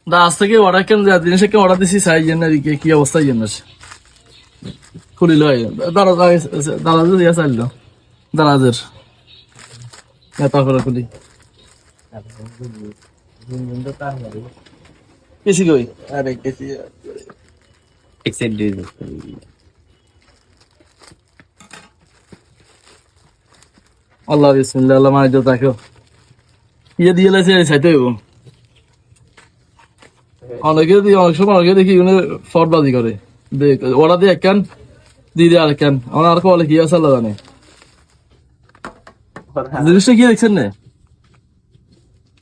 আজ থেকে অর্ডার কেন জিনিস অর্ডার দিছি চাই জেন কি অবস্থা জেন খুলিল দারাজ দিয়া চাইল দারাজের তারপরে খুলি কেসি কই আরে কেসি আল্লাহ বিসমিল্লাহ আল্লাহ মাই দিও তাকে ইয়ে দিয়ে লাইছে চাইতে হইব অনেক সময় অনেকে দেখি ফটবাজি করে ওরা দিয়ে এক কান দিয়ে দিয়ে আরেক কান আমার আর কলে কি আছে আল্লাহ জানে জিনিসটা কি দেখছেন না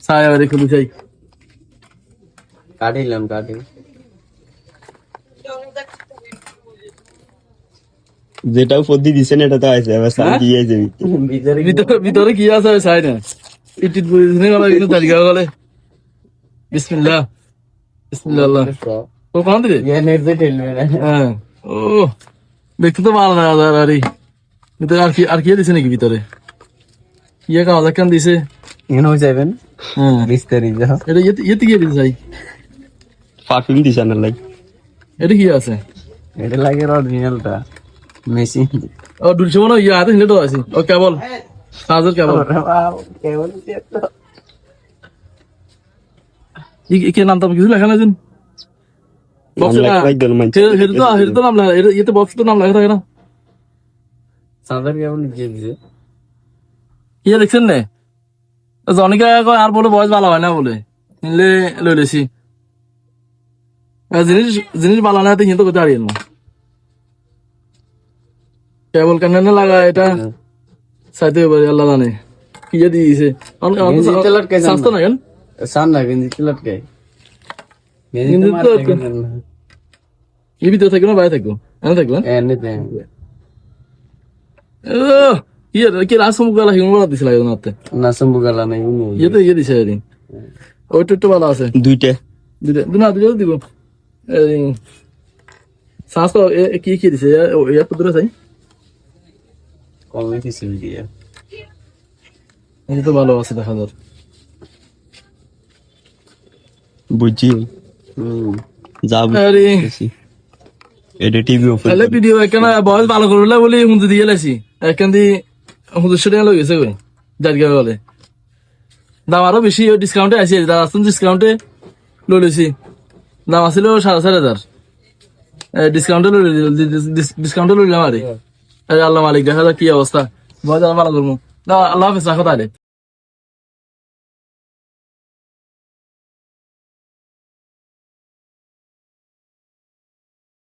ছায়া বাড়ি খুলি চাই কাটি যেটা উপর দিয়ে দিচ্ছেন এটা তো আছে এবার সামনে দিয়ে যাবি ভিতরে কি আছে চাই না ইটিট বুঝিনি গেল কিন্তু তালিকা গেলে বিসমিল্লাহ বিসমিল্লাহ ও কোন দিকে হ্যাঁ ও দেখতে তো ভালো না আরে ভিতরে আর কি দিছে নাকি ভিতরে ইয়ে কাজ কেন দিছে এখানে হয়ে যাবেন হ্যাঁ বিস্তারিত এটা ইয়েতে গিয়ে দিছে ভাই পারফিউম দিছে না লাই এটা কি আছে এটা লাগে অরিজিনালটা মেশিন ও দুলছে মনে ইয়ে হাতে হিলে তো আছে ও কেবল চার্জার কেবল কেবল কি নাম তো কিছু লেখা না যেন বক্স না হেড তো নাম লেখা এতে বক্স তো নাম লেখা থাকে না চার্জার কেবল দিয়ে দিছে ইয়ে দেখছেন না জনিকা আর বলে বয়স ভালো হয় না বলে নিলে লইলেছি জিনিস জিনিস ভালো না কিন্তু কোথায় হারিয়ে না কেবল কেন লাগা এটা চাইতে পারি আল্লাহ জানে কি যে দিয়েছে স্বাস্থ্য না কেন সান না কিন্তু লটকে এই ভিতরে থাকবো না বাইরে থাকবো এনে থাকবো এনে কি রাসমুখ গালা হিমন দিছিল না সম্ভব গলা নাই ইয়ে দিছে ওইটা একটু ভালো আছে দুইটা দুটো দিব শ্বাস কি দিছে ইয়ার দূরে চাই কমে দিছে দিয়ে এই তো ভালো আছে দেখা যার বুঝছি যাব আরে এটা টিভি ওপেন তাহলে ভিডিও এখানে বয়স ভালো করলে বলি হুঁদি দিয়ে লাইছি এখান দিয়ে হুঁদি সেটা লই গেছে কই জারগা বলে দাম আরো বেশি ডিসকাউন্টে আছে আসুন ডিসকাউন্টে লই লইছি দাম আছিল 4,500 ডিসকাউন্টে লইলাম আরে আল্লাহ মালিক দেখা যাক কি অবস্থা বয়স ভালো করবো আল্লাহ হাফেজ রাখো তাহলে